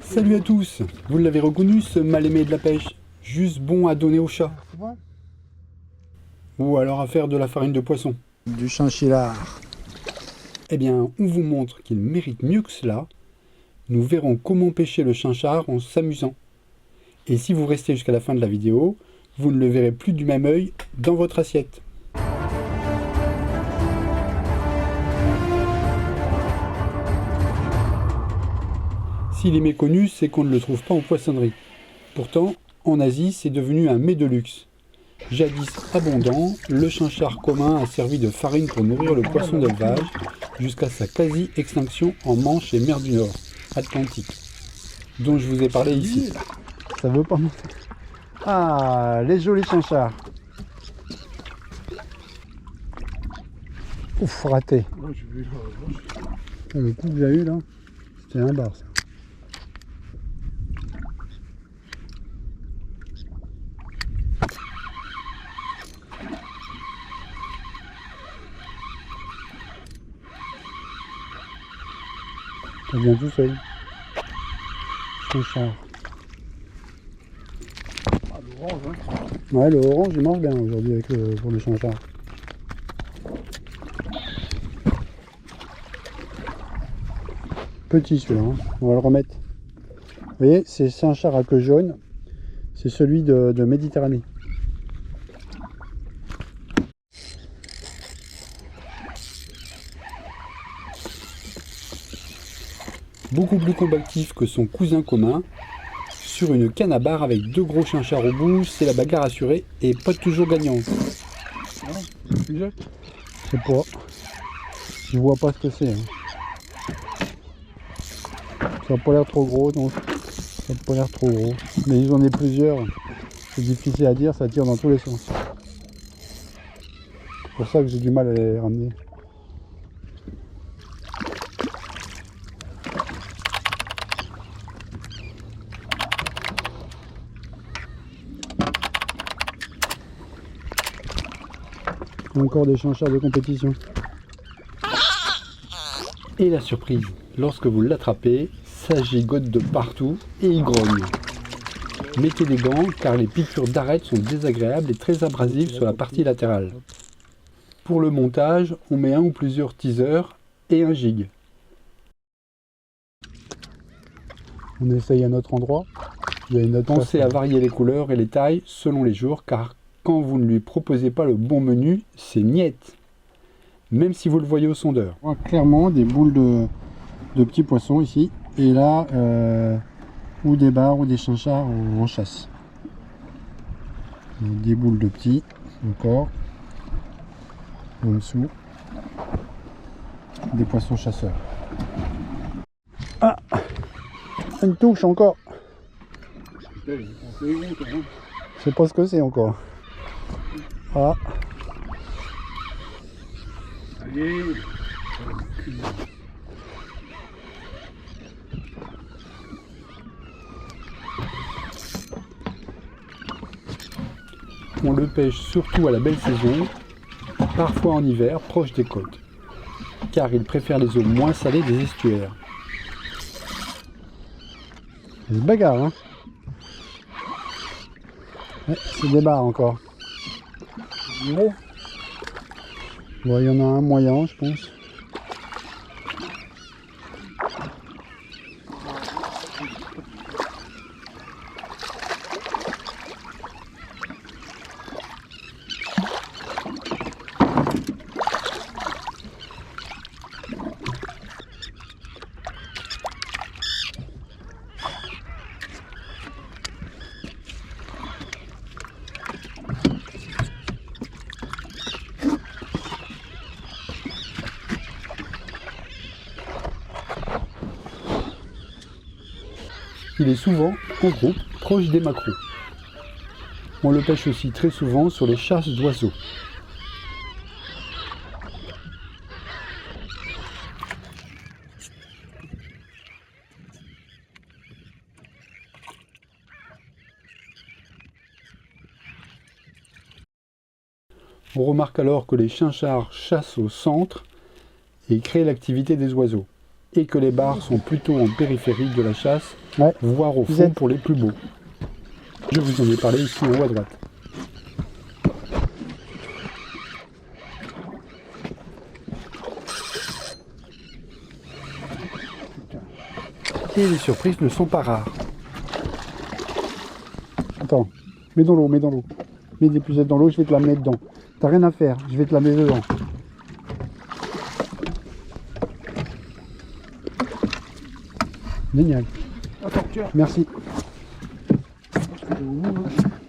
Salut à tous, vous l'avez reconnu ce mal-aimé de la pêche, juste bon à donner au chat. Ou alors à faire de la farine de poisson. Du chinchillard. Eh bien, on vous montre qu'il mérite mieux que cela. Nous verrons comment pêcher le chinchard en s'amusant. Et si vous restez jusqu'à la fin de la vidéo, vous ne le verrez plus du même œil dans votre assiette. S'il est méconnu, c'est qu'on ne le trouve pas en poissonnerie. Pourtant, en Asie, c'est devenu un mets de luxe. Jadis abondant, le chinchard commun a servi de farine pour nourrir le poisson d'élevage jusqu'à sa quasi-extinction en Manche et mer du Nord, Atlantique, dont je vous ai parlé ici. Ça veut pas monter. Ah, les jolis chinchards. Ouf, raté. Le coup que j'ai eu là, c'était un bar ça. Ça vient tout seul. Chinchard. Ah, l'orange, hein. Ouais, le orange il marche bien aujourd'hui avec pour le chinchard. Petit celui-là, hein. On va le remettre. Vous voyez, c'est chinchard à queue jaune. C'est celui de Méditerranée. Beaucoup plus combatif que son cousin commun, sur une canne à barre avec deux gros chinchards au bout, c'est la bagarre assurée et pas toujours gagnante. Je sais pas. Je vois pas ce que c'est. Hein. Ça n'a pas l'air trop gros, donc ça n'a pas l'air trop gros. Mais ils en ont plusieurs. C'est difficile à dire, ça tire dans tous les sens. C'est pour ça que j'ai du mal à les ramener. Encore des chinchards de compétition. Et la surprise, lorsque vous l'attrapez, ça gigote de partout et il grogne. Mettez des gants car les piqûres d'arête sont désagréables et très abrasives sur la partie latérale. Pour le montage, on met un ou plusieurs teasers et un jig. On essaye à notre endroit. Il y a une autre Pensez à varier les couleurs et les tailles selon les jours car quand vous ne lui proposez pas le bon menu, c'est niette. Même si vous le voyez au sondeur. On voit clairement des boules de petits poissons ici. Et là, ou des bars ou des chinchards en chasse. Donc, des boules de petits, encore. En dessous. Des poissons chasseurs. Ah, une touche encore. Je sais pas ce que c'est encore. Ah. Allez. On le pêche surtout à la belle saison, parfois en hiver, proche des côtes, car il préfère les eaux moins salées des estuaires. Il se bagarre, hein. Ouais, c'est des barres encore. Bon, il y en a un moyen, je pense. Il est souvent en groupe, proche des maquereaux. On le pêche aussi très souvent sur les chasses d'oiseaux. On remarque alors que les chinchards chassent au centre et créent l'activité des oiseaux. et que les bars sont plutôt en périphérie de la chasse, Ouais. voire au Vous fond êtes- pour les plus beaux. Je vous en ai parlé ici en haut à droite. Et les surprises ne sont pas rares. Attends, mets dans l'eau, mets dans l'eau. Mets des pucettes dans l'eau, je vais te la mettre dedans. T'as rien à faire, je vais te la mettre dedans. Génial, Attends, tiens. merci.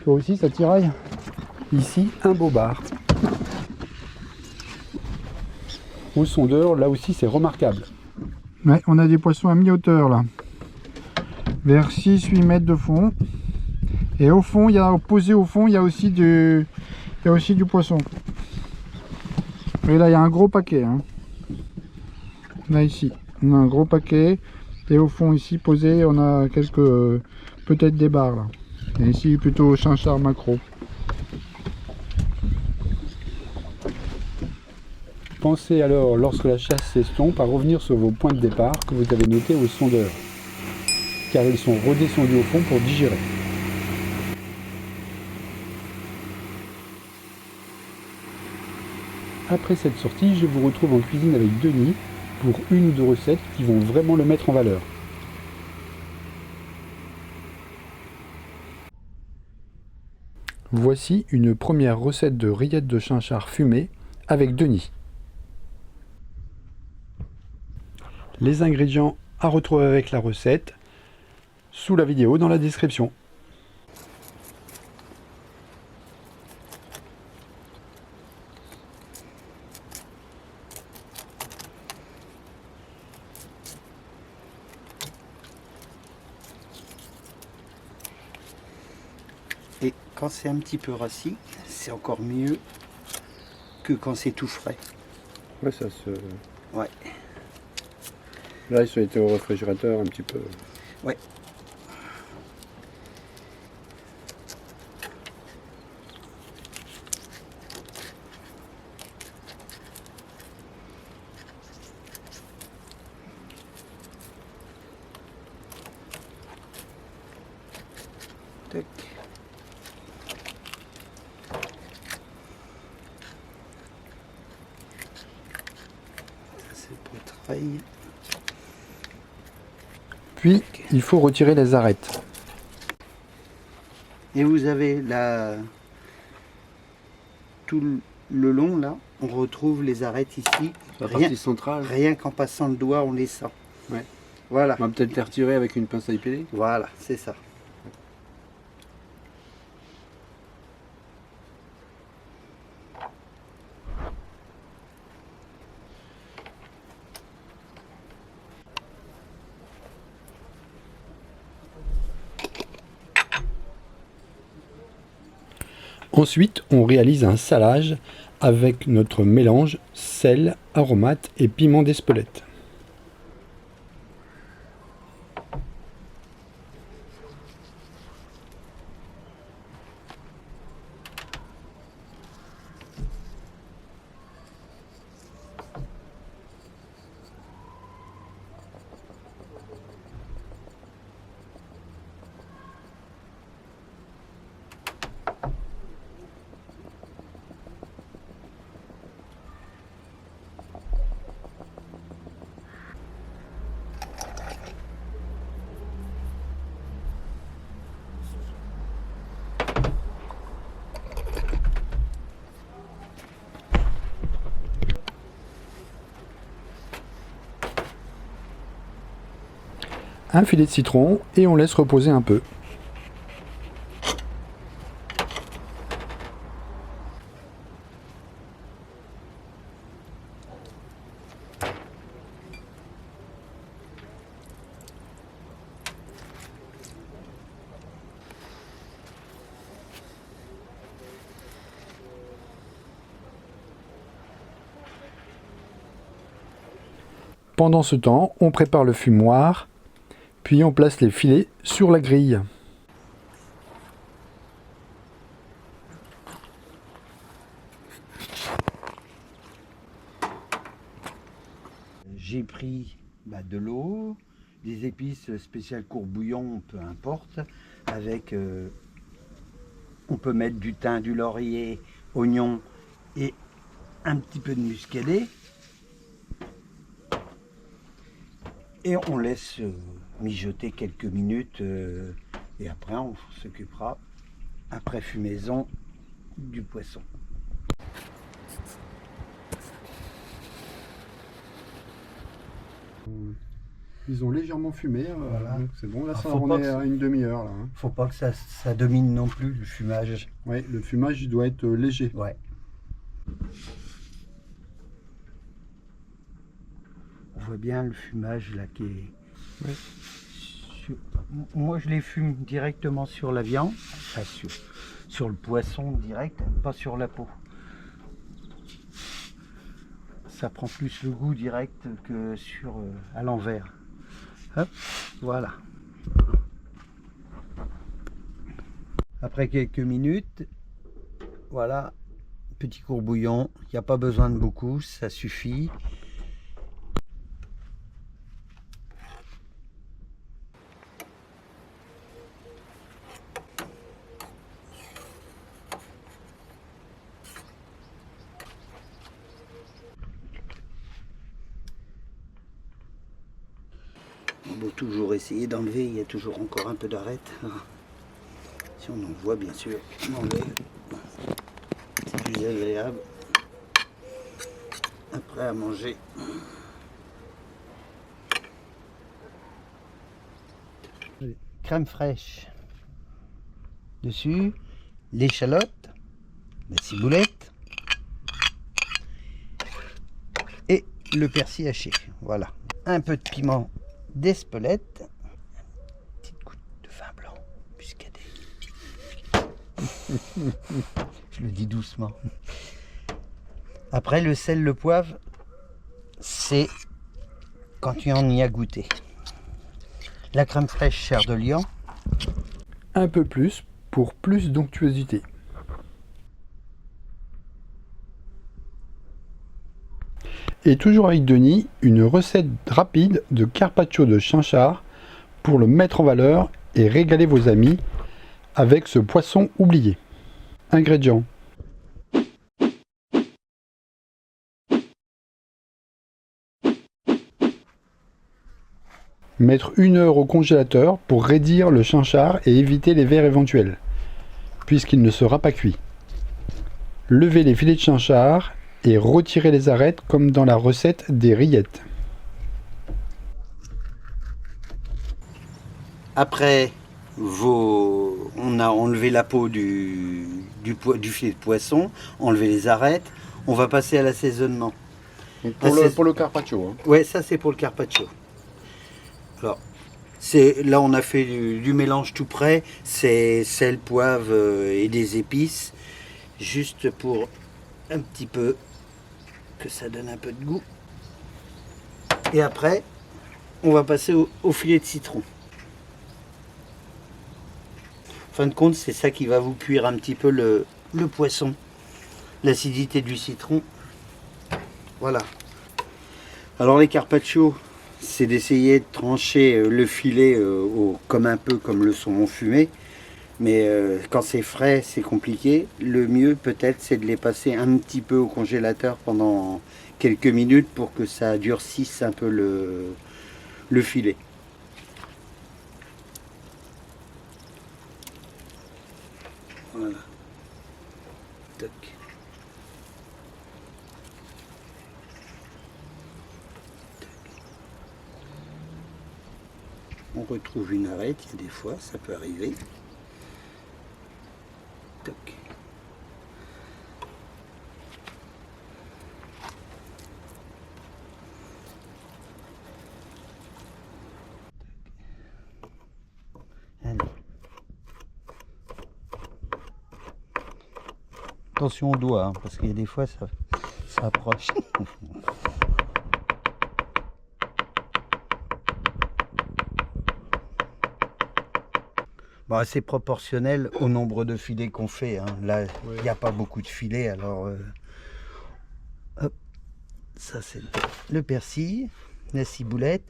Toi aussi, ça tiraille? Ici, un beau bar. Au sondeur, là aussi, c'est remarquable. Ouais, on a des poissons à mi-hauteur là. Vers 6-8 mètres de fond. Et au fond, posé au fond, il y a aussi du poisson. Et là, il y a un gros paquet. Hein. Là, ici, on a un gros paquet. Et au fond, ici, posé, on a quelques, peut-être des barres là. Et ici, plutôt chinchard macro. Pensez alors, lorsque la chasse s'estompe, à revenir sur vos points de départ que vous avez notés au sondeur, car ils sont redescendus au fond pour digérer. Après cette sortie, je vous retrouve en cuisine avec Denis pour une ou deux recettes qui vont vraiment le mettre en valeur. Voici une première recette de rillettes de chinchard fumées avec Denis. Les ingrédients à retrouver avec la recette sous la vidéo dans la description. Et quand c'est un petit peu rassis, c'est encore mieux que quand c'est tout frais. Ouais, ça se... Ouais. Là, ils ont été au réfrigérateur un petit peu. Ouais. Tac. Ça c'est poitrail. Puis, il faut retirer les arêtes. Et vous avez tout le long là, on retrouve les arêtes ici. La Rien, partie centrale. rien qu'en passant le doigt, on les sent. Ouais. Voilà. On va peut-être les retirer avec une pince à épiler. Voilà, c'est ça. Ensuite, on réalise un salage avec notre mélange sel, aromate et piment d'Espelette. Un filet de citron et on laisse reposer un peu. Pendant ce temps, on prépare le fumoir, puis on place les filets sur la grille. J'ai pris de l'eau, des épices spéciales courbouillon, peu importe, avec, on peut mettre du thym, du laurier, oignon et un petit peu de muscadet. Et on laisse mijoter quelques minutes et après on s'occupera, après fumaison, du poisson. Ils ont légèrement fumé, Voilà. donc c'est bon. Là, Alors, ça faut en pas est que à une demi-heure. Là, hein. Faut pas que ça domine non plus le fumage. Ouais, le fumage il doit être léger. Ouais. On voit bien le fumage là qui est. Ouais. Moi je les fume directement sur la viande, enfin, sur le poisson direct, pas sur la peau. Ça prend plus le goût direct que sur à l'envers. Hop, voilà. Après quelques minutes, voilà, petit courbouillon. Il n'y a pas besoin de beaucoup, ça suffit. On doit toujours essayer d'enlever, il y a toujours encore un peu d'arête. Si on en voit, bien sûr, on enlève. C'est plus agréable. Après à manger. Crème fraîche. Dessus, l'échalote, la ciboulette et le persil haché. Voilà. Un peu de piment d'Espelette, une petite goutte de vin blanc muscadet. Je le dis doucement. Après le sel, le poivre, c'est quand tu en y as goûté. La crème fraîche chair de lion. Un peu plus pour plus d'onctuosité. Et toujours avec Denis, une recette rapide de carpaccio de chinchard pour le mettre en valeur et régaler vos amis avec ce poisson oublié. Ingrédients: mettre 1 heure au congélateur pour raidir le chinchard et éviter les vers éventuels, puisqu'il ne sera pas cuit. Lever les filets de chinchard et retirer les arêtes comme dans la recette des rillettes. Après, on a enlevé la peau du filet de poisson, enlevé les arêtes. On va passer à l'assaisonnement. Donc pour le carpaccio. Hein. Ouais, ça c'est pour le carpaccio. Alors, là on a fait du mélange tout prêt, c'est sel, poivre et des épices, juste pour un petit peu que ça donne un peu de goût. Et après, on va passer au filet de citron. En fin de compte, c'est ça qui va vous cuire un petit peu le poisson, l'acidité du citron. Voilà. Alors les carpaccio, c'est d'essayer de trancher le filet comme un peu comme le saumon fumé. Mais quand c'est frais, c'est compliqué. Le mieux peut-être, c'est de les passer un petit peu au congélateur pendant quelques minutes pour que ça durcisse un peu le filet. Voilà. Toc. On retrouve une arête, il y a des fois, ça peut arriver. Toc. Allez. Attention au doigt, hein, parce qu'il y a des fois ça approche. Bon, c'est proportionnel au nombre de filets qu'on fait. Hein. Là, il n'y a pas beaucoup de filets, alors hop, ça c'est le persil, la ciboulette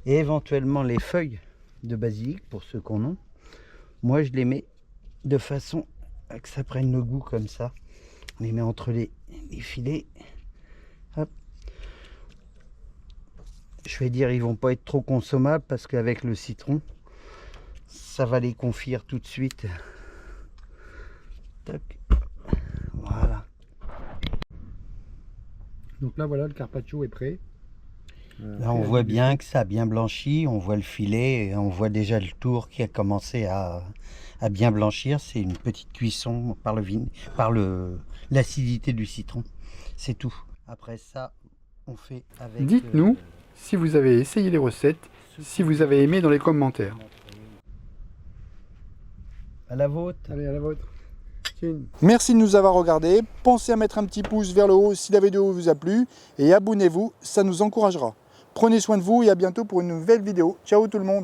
et éventuellement les feuilles de basilic pour ceux qu'on a. Moi je les mets de façon à que ça prenne le goût comme ça. On les met entre les filets. Hop. Je vais dire ils vont pas être trop consommables parce qu'avec le citron ça va les confire tout de suite. Tac. Voilà. Donc là voilà, le carpaccio est prêt. Là on voit bien que ça a bien blanchi, on voit le filet, et on voit déjà le tour qui a commencé à bien blanchir. C'est une petite cuisson par l'acidité du citron, c'est tout. Après ça, on fait avec... Dites-nous si vous avez essayé les recettes, si vous avez aimé dans les commentaires. À la vôtre. Allez, à la vôtre. Merci de nous avoir regardés. Pensez à mettre un petit pouce vers le haut si la vidéo vous a plu et abonnez-vous, ça nous encouragera. Prenez soin de vous et à bientôt pour une nouvelle vidéo. Ciao tout le monde.